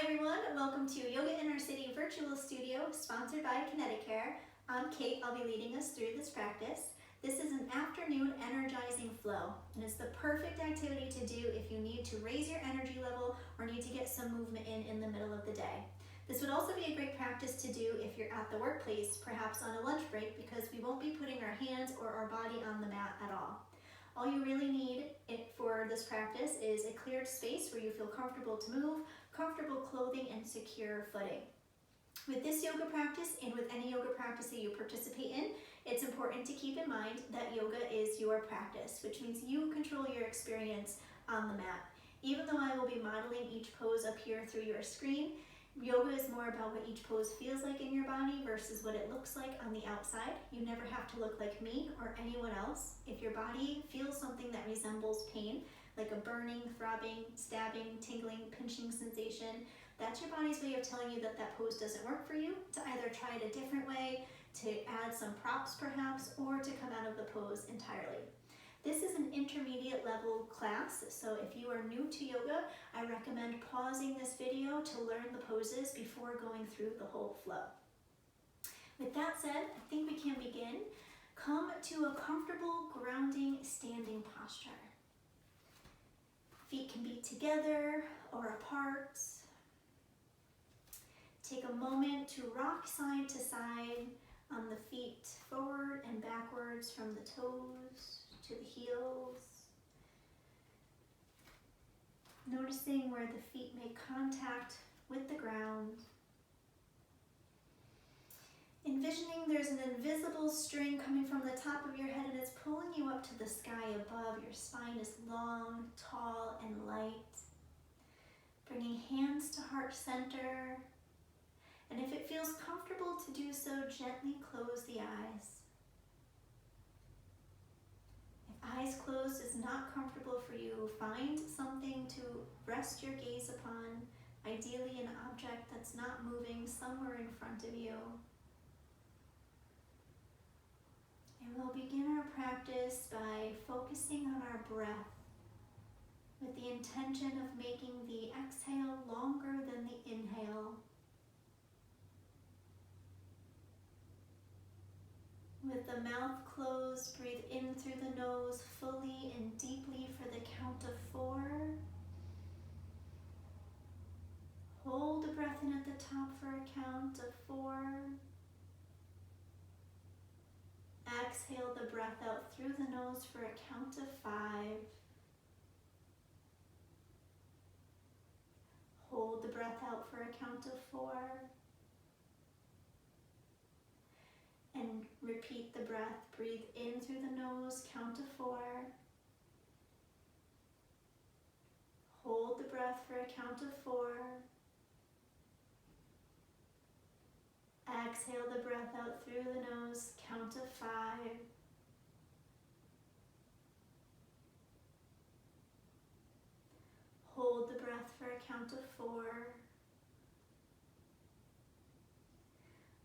everyone, welcome to Yoga in Our City Virtual Studio, sponsored by Kineticare. I'm Kate, I'll be leading us through this practice. This is an afternoon energizing flow, and it's the perfect activity to do if you need to raise your energy level or need to get some movement in the middle of the day. This would also be a great practice to do if you're at the workplace, perhaps on a lunch break, because we won't be putting our hands or our body on the mat at all. All you really need for this practice is a cleared space where you feel comfortable to move, comfortable clothing, and secure footing. With this yoga practice and with any yoga practice that you participate in, it's important to keep in mind that yoga is your practice, which means you control your experience on the mat. Even though I will be modeling each pose up here through your screen, yoga is more about what each pose feels like in your body versus what it looks like on the outside. You never have to look like me or anyone else. If your body feels something that resembles pain, like a burning, throbbing, stabbing, tingling, pinching sensation, that's your body's way of telling you that that pose doesn't work for you, to either try it a different way, to add some props perhaps, or to come out of the pose entirely. This is an intermediate level class, so if you are new to yoga, I recommend pausing this video to learn the poses before going through the whole flow. With that said, I think we can begin. Come to a comfortable, grounding, standing posture. Feet can be together or apart. Take a moment to rock side to side on the feet, forward and backwards from the toes to the heels. Noticing where the feet make contact with the ground. Envisioning there's an invisible string coming from the top of your head and it's pulling you up to the sky above. Your spine is long, tall, and light. Bringing hands to heart center. And if it feels comfortable to do so, gently close the eyes. If eyes closed is not comfortable for you, find something to rest your gaze upon, ideally an object that's not moving somewhere in front of you. And we'll begin our practice by focusing on our breath with the intention of making the exhale longer than the inhale. With the mouth closed, breathe in through the nose fully and deeply for the count of 4. Hold the breath in at the top for a count of 4. Exhale the breath out through the nose for a count of 5. Hold the breath out for a count of 4. And repeat the breath. Breathe in through the nose, count to 4. Hold the breath for a count of 4. Exhale the breath out through the nose, count to 5. Hold the breath for a count of 4.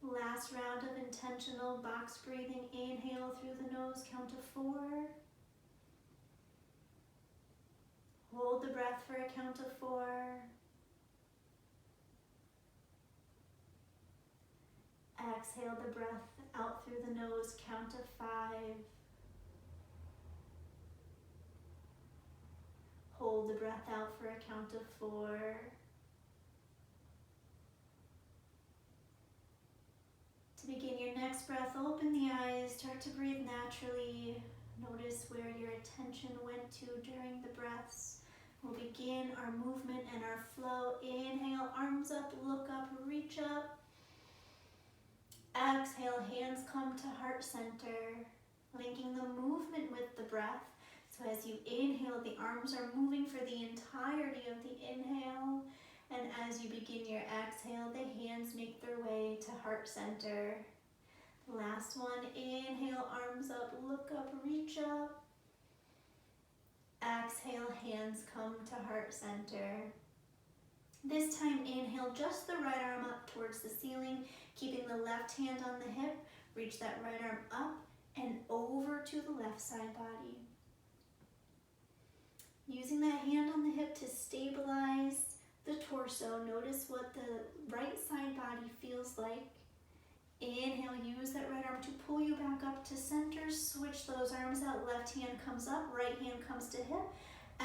Last round of intentional box breathing. Inhale through the nose, count to 4. Hold the breath for a count of 4. Exhale the breath out through the nose, count to 5. Hold the breath out for a count of 4. To begin your next breath, open the eyes, start to breathe naturally. Notice where your attention went to during the breaths. We'll begin our movement and our flow. Inhale, arms up, look up, reach up. Exhale, hands come to heart center, linking the movement with the breath. So as you inhale, the arms are moving for the entirety of the inhale. And as you begin your exhale, the hands make their way to heart center. Last one, inhale, arms up, look up, reach up. Exhale, hands come to heart center. This time, inhale just the right arm up towards the ceiling, keeping the left hand on the hip. Reach that right arm up and over to the left side body. Using that hand on the hip to stabilize the torso, notice what Inhale, use that right arm to pull you back up to center. Switch those arms out. Left hand comes up, right hand comes to hip.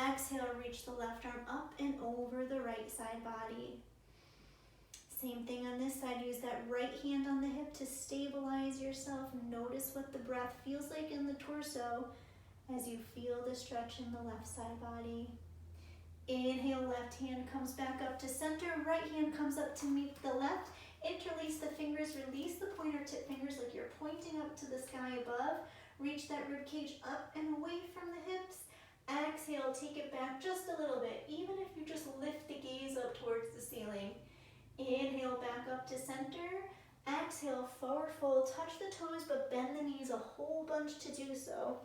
Exhale, reach the left arm up and over the right side body. Same thing on this side. Use that right hand on the hip to stabilize yourself. Notice what the breath feels like in the torso as you feel the stretch in the left side body. Inhale, left hand comes back up to center. Right hand comes up to meet the left. Interlace the fingers, release the pointer tip fingers like you're pointing up to the sky above. Reach that rib cage up and away from the hips. Exhale, take it back just a little bit, even if you just lift the gaze up towards the ceiling. Inhale, back up to center. Exhale, forward fold, touch the toes, but bend the knees a whole bunch to do so.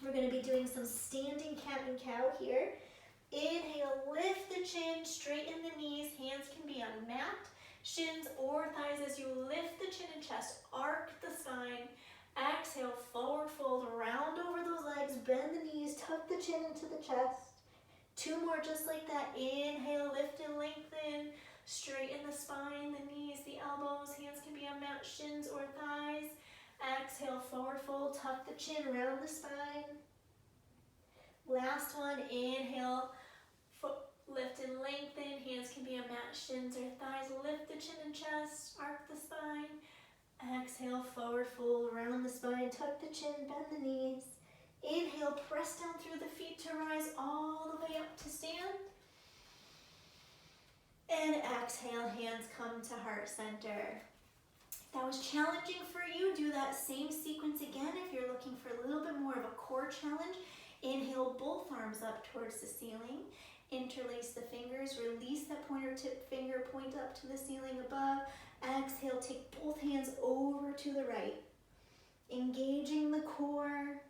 We're going to be doing some standing cat and cow here. Inhale, lift the chin, straighten the knees. Hands can be on mat, shins, or thighs as you lift the chin and chest. Arc the spine. Exhale, forward fold, round over those legs, bend the knees, tuck the chin into the chest. 2 more just like that. Inhale, lift and lengthen. Straighten the spine, the knees, the elbows. Hands can be on mat, shins, or thighs. Exhale, forward fold, tuck the chin, round the spine. Last one, inhale, lift and lengthen. Hands can be on mat, shins, or thighs. Lift the chin and chest, arc the spine. Exhale, forward fold, round the spine, tuck the chin, bend the knees. Inhale, press down through the feet to rise all the way up to stand. And exhale, hands come to heart center. If that was challenging for you, do that same sequence again. If you're looking for a little bit more of a core challenge, inhale, both arms up towards the ceiling. Interlace the fingers, release that pointer tip finger, point up to the ceiling above. Exhale, take both hands over to the right. Engaging the core,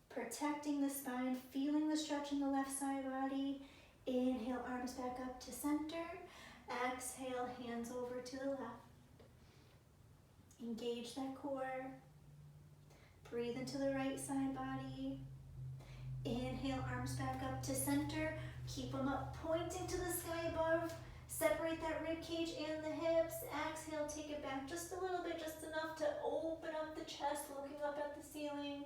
protecting the spine, feeling the stretch in the left side body. Inhale, arms back up to center. Exhale, hands over to the left. Engage that core. Breathe into the right side body. Inhale, arms back up to center. Keep them up, pointing to the sky above. Separate that rib cage and the hips. Exhale, take it back just a little bit, just enough to open up the chest, looking up at the ceiling.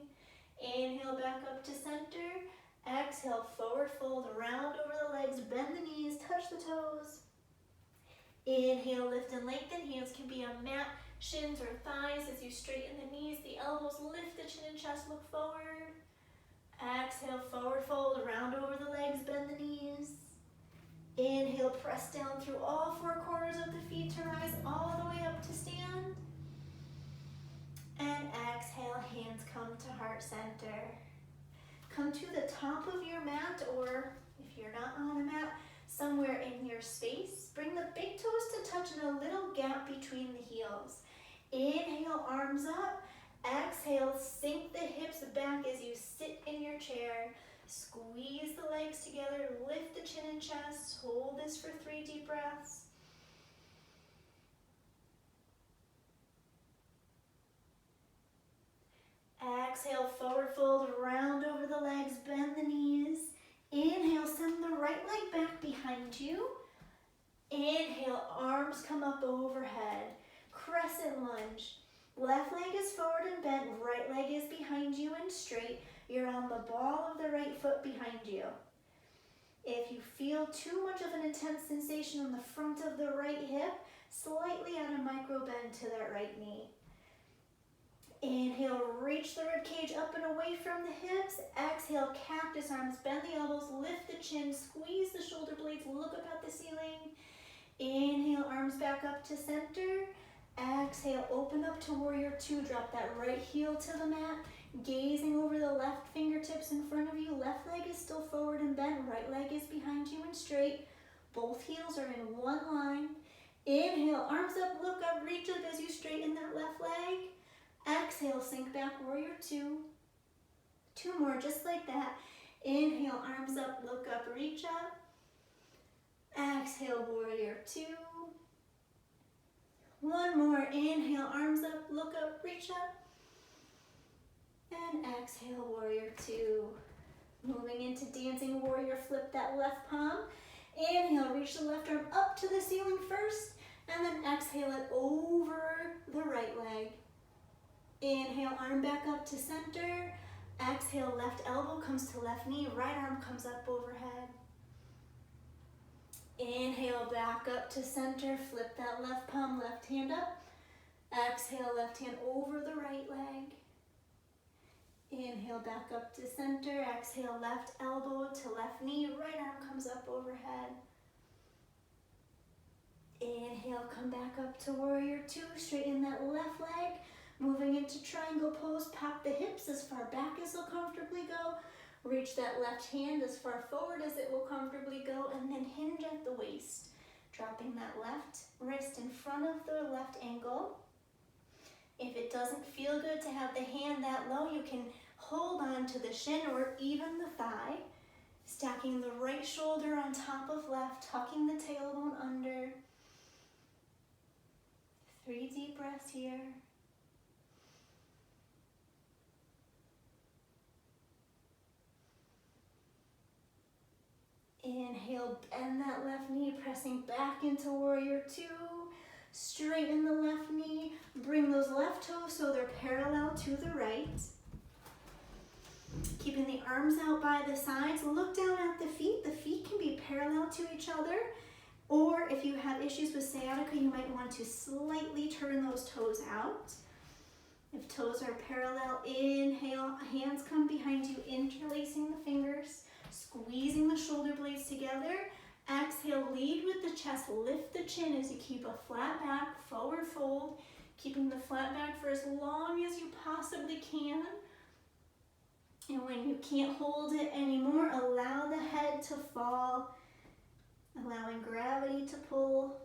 Inhale, back up to center. Exhale, forward fold, round over the legs, bend the knees, touch the toes. Inhale, lift and lengthen. Hands can be on mat, shins, or thighs as you straighten the knees, the elbows, lift the chin and chest, look forward. Exhale, forward fold, round over the legs, bend the knees. Inhale, press down through all 4 corners of the feet to rise all the way up to stand. And exhale, hands come to heart center. Come to the top of your mat, or if you're not on a mat, somewhere in your space. Bring the big toes to touch in a little gap between the heels. Inhale, arms up. Exhale, sink the hips back as you sit in your chair. Squeeze the legs together, lift the chin and chest. Hold this for 3 deep breaths. Exhale, forward fold, round over the legs, bend the knees. Inhale, send the right leg back behind you. Inhale, arms come up overhead. Crescent lunge. Left leg is forward and bent, right leg is behind you and straight. You're on the ball of the right foot behind you. If you feel too much of an intense sensation on the front of the right hip, slightly add a micro bend to that right knee. Inhale, reach the rib cage up and away from the hips. Exhale, cactus arms, bend the elbows, lift the chin, squeeze the shoulder blades, look up at the ceiling. Inhale, arms back up to center. Exhale, open up to warrior 2. Drop that right heel to the mat, gazing over the left fingertips in front of you. Left leg is still forward and bent, right leg is behind you and straight. Both heels are in one line. Inhale, arms up, look up, reach up as you straighten that left leg. Exhale, sink back, warrior 2. 2 more, just like that. Inhale, arms up, look up, reach up. Exhale, warrior 2. 1 more, inhale, arms up, look up, reach up. And exhale, warrior 2. Moving into dancing warrior, flip that left palm. Inhale, reach the left arm up to the ceiling first. And then exhale it over the right leg. Inhale, arm back up to center. Exhale, left elbow comes to left knee, right arm comes up overhead. Inhale, back up to center, flip that left palm, left hand up. Exhale, left hand over the right leg. Inhale, back up to center. Exhale, left elbow to left knee, right arm comes up overhead. Inhale, come back up to warrior two, straighten that left leg. Moving into triangle pose, pop the hips as far back as they'll comfortably go. Reach that left hand as far forward as it will comfortably go, and then hinge at the waist. Dropping that left wrist in front of the left ankle. If it doesn't feel good to have the hand that low, you can hold on to the shin or even the thigh. Stacking the right shoulder on top of left, tucking the tailbone under. 3 deep breaths here. Inhale, bend that left knee, pressing back into warrior two. Straighten the left knee, bring those left toes so they're parallel to the right. Keeping the arms out by the sides, look down at the feet. The feet can be parallel to each other, or if you have issues with sciatica, you might want to slightly turn those toes out. If toes are parallel, inhale, hands come behind you, interlacing the fingers. Squeezing the shoulder blades together. Exhale, lead with the chest. Lift the chin as you keep a flat back, forward fold. Keeping the flat back for as long as you possibly can. And when you can't hold it anymore, allow the head to fall. Allowing gravity to pull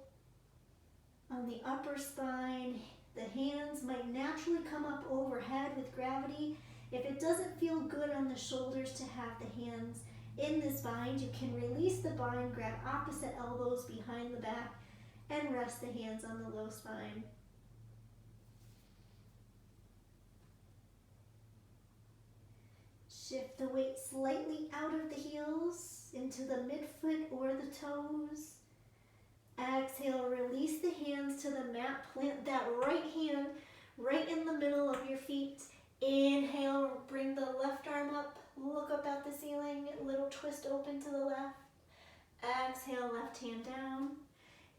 on the upper spine. The hands might naturally come up overhead with gravity. If it doesn't feel good on the shoulders to have the hands in this bind, you can release the bind, grab opposite elbows behind the back, and rest the hands on the low spine. Shift the weight slightly out of the heels into the midfoot or the toes. Exhale, release the hands to the mat. Plant that right hand right in the middle of your feet. Inhale, bring the left arm up, look up at the ceiling, little twist open to the left. Exhale, left hand down.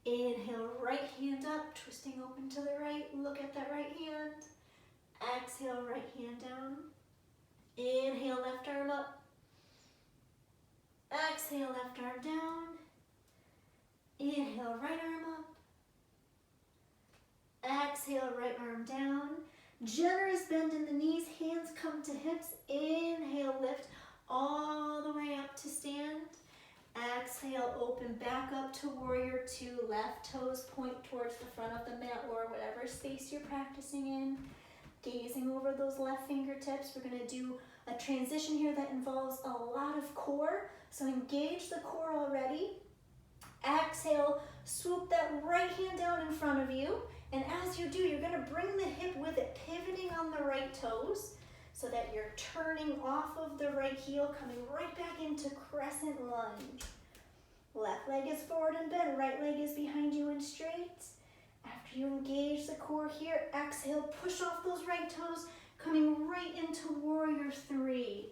Inhale, right hand up, twisting open to the right, look at that right hand. Exhale, right hand down. Inhale, left arm up. Exhale, left arm down. Inhale, right arm up. Exhale, right arm down. Generous bend in the knees, hands come to hips. Inhale, lift all the way up to stand. Exhale, open back up to warrior two. Left toes point towards the front of the mat or whatever space you're practicing in. Gazing over those left fingertips. We're going to do a transition here that involves a lot of core. So engage the core already. Exhale, swoop that right hand down in front of you. And as you do, you're going to bring the hip with it, pivoting on the right toes so that you're turning off of the right heel, coming right back into crescent lunge. Left leg is forward and bent, right leg is behind you and straight. After you engage the core here, exhale, push off those right toes, coming right into warrior three.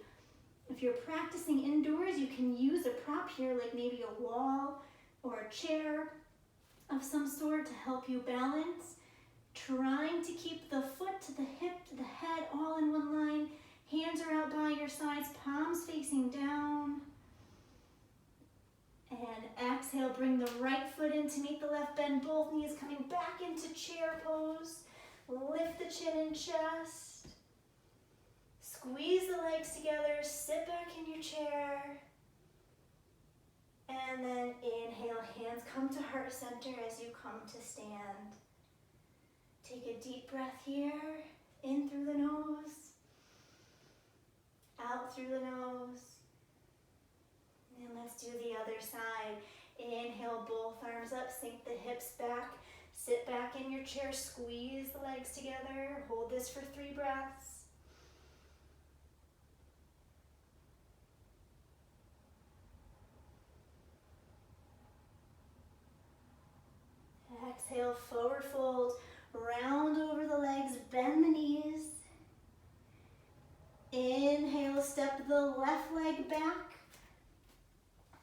If you're practicing indoors, you can use a prop here, like maybe a wall or a chair of some sort to help you balance. Trying to keep the foot to the hip to the head all in one line. Hands are out by your sides, palms facing down. And exhale, bring the right foot in to meet the left, bend both knees, coming back into chair pose. Lift the chin and chest. Squeeze the legs together, sit back in your chair. And then inhale, hands come to heart center as you come to stand. Take a deep breath here, in through the nose, out through the nose. And let's do the other side. Inhale, both arms up, sink the hips back, sit back in your chair, squeeze the legs together. Hold this for 3 breaths. Exhale, forward fold, round over the legs, bend the knees. Inhale, step the left leg back.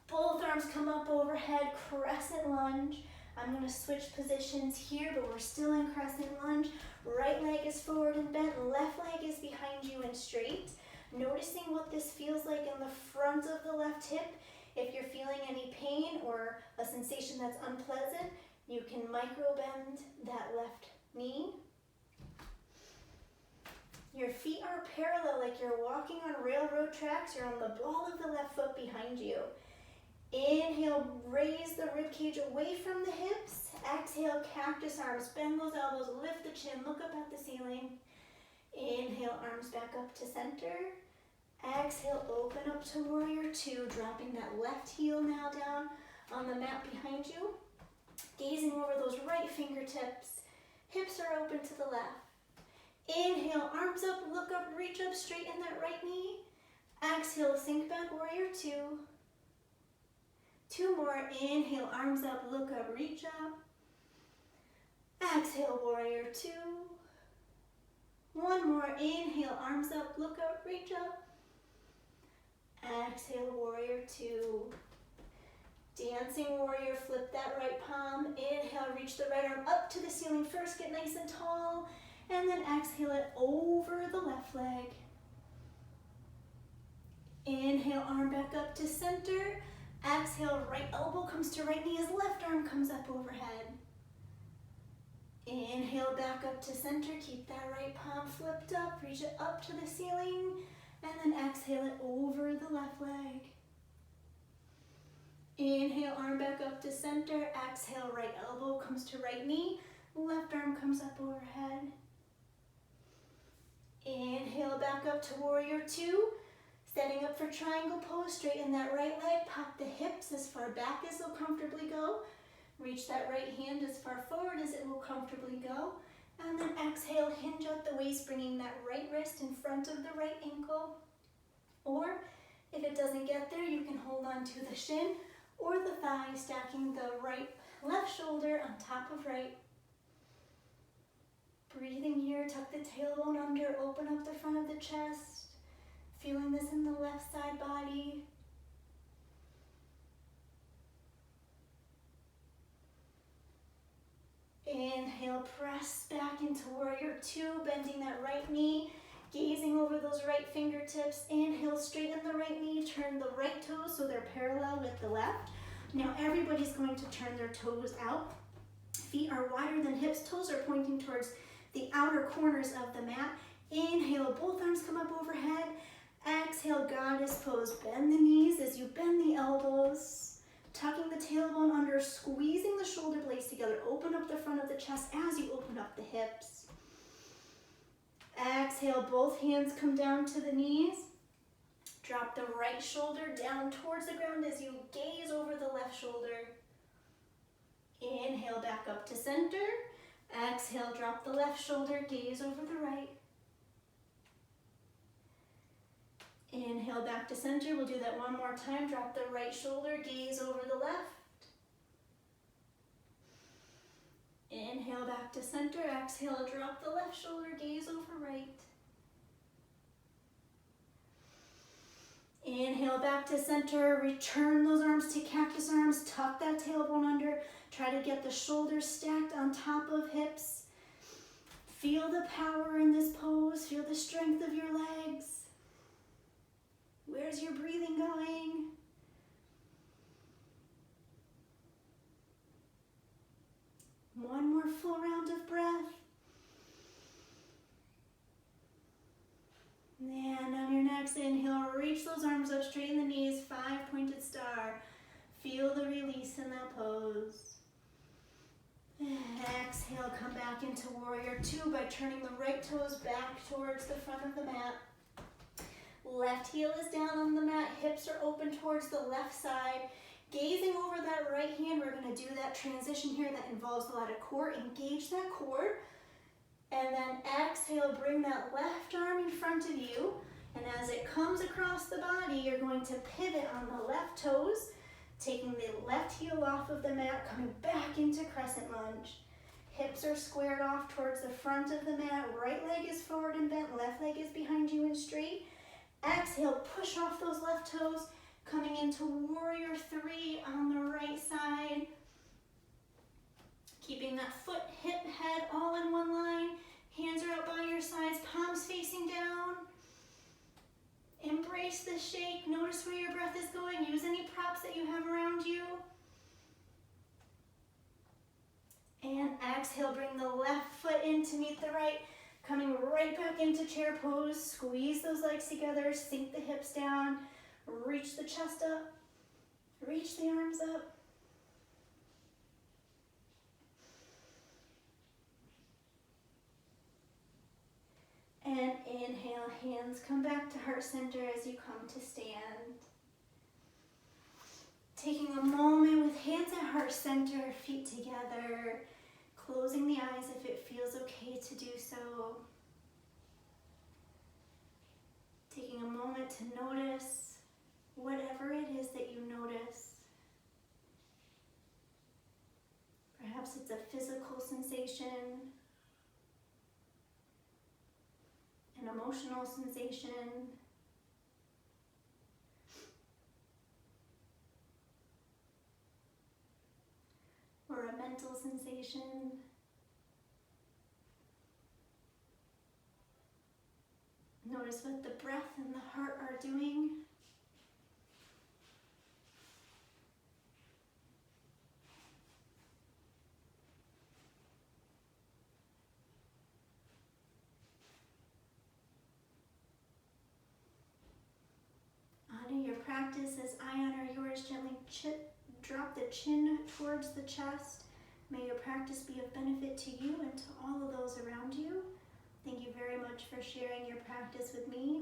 Both arms come up overhead, crescent lunge. I'm going to switch positions here, but we're still in crescent lunge. Right leg is forward and bent, left leg is behind you and straight. Noticing what this feels like in the front of the left hip. If you're feeling any pain or a sensation that's unpleasant, you can micro bend that left knee. Your feet are parallel like you're walking on railroad tracks. You're on the ball of the left foot behind you. Inhale, raise the rib cage away from the hips. Exhale, cactus arms, bend those elbows, lift the chin, look up at the ceiling. Inhale, arms back up to center. Exhale, open up to warrior two, dropping that left heel now down on the mat behind you. Gazing over those right fingertips. Hips are open to the left. Inhale, arms up, look up, reach up, straighten that right knee. Exhale, sink back, warrior two. Two more. Inhale, arms up, look up, reach up. Exhale, warrior two. One more. Inhale, arms up, look up, reach up. Exhale, warrior two. Dancing warrior, flip that right palm. Inhale, reach the right arm up to the ceiling first, get nice and tall. And then exhale it over the left leg. Inhale, arm back up to center. Exhale, right elbow comes to right knee as left arm comes up overhead. Inhale, back up to center. Keep that right palm flipped up. Reach it up to the ceiling. And then exhale it over the left leg. Inhale, arm back up to center. Exhale, right elbow comes to right knee. Left arm comes up overhead. Inhale, back up to warrior two. Setting up for triangle pose, straighten that right leg, pop the hips as far back as they'll comfortably go. Reach that right hand as far forward as it will comfortably go. And then exhale, hinge out the waist, bringing that right wrist in front of the right ankle. Or if it doesn't get there, you can hold on to the shin or the thigh, stacking the left shoulder on top of right. Breathing here, tuck the tailbone under, open up the front of the chest. Feeling this in the left side body. Inhale, press back into warrior two, bending that right knee, gazing over those right fingertips. Inhale, straighten the right knee, turn the right toes so they're parallel with the left. Now everybody's going to turn their toes out. Feet are wider than hips, toes are pointing towards the outer corners of the mat. Inhale, both arms come up overhead. Exhale, goddess pose. Bend the knees as you bend the elbows. Tucking the tailbone under, squeezing the shoulder blades together. Open up the front of the chest as you open up the hips. Exhale, both hands come down to the knees. Drop the right shoulder down towards the ground as you gaze over the left shoulder. Inhale, back up to center. Exhale, drop the left shoulder, gaze over the right. Inhale, back to center. We'll do that one more time. Drop the right shoulder, gaze over the left. Inhale, back to center. Exhale, drop the left shoulder, gaze over right. Inhale, back to center. Return those arms to cactus arms. Tuck that tailbone under. Try to get the shoulders stacked on top of hips. Feel the power in this pose. Feel the strength of your legs. Where's your breathing going? One more full round of breath. And on your next inhale, reach those arms up, straighten the knees, 5-pointed star. Feel the release in that pose. Exhale, come back into warrior two by turning the right toes back towards the front of the mat. Left heel is down on the mat, hips are open towards the left side. Gazing over that right hand, we're going to do that transition here that involves a lot of core. Engage that core. And then exhale, bring that left arm in front of you. And as it comes across the body, you're going to pivot on the left toes, taking the left heel off of the mat, coming back into crescent lunge. Hips are squared off towards the front of the mat. Right leg is forward and bent. Left leg is behind you and straight. Exhale, push off those left toes. Coming into warrior three on the right side. Keeping that foot, hip, head all in one line. Hands are out by your sides, palms facing down. Embrace the shake. Notice where your breath is going. Use any props that you have around you. And exhale, bring the left foot in to meet the right. Coming right back into chair pose. Squeeze those legs together. Sink the hips down. Reach the chest up. Reach the arms up. And inhale, hands come back to heart center as you come to stand. Taking a moment with hands at heart center, feet together, closing the eyes if it feels okay to do so. Taking a moment to notice whatever it is that you notice. Perhaps it's a physical sensation, an emotional sensation, or a mental sensation. Notice what the breath and the heart are doing. Honor your practice as I honor yours. Gently drop the chin towards the chest. May your practice be of benefit to you and to all of those around you. Thank you very much for sharing your practice with me.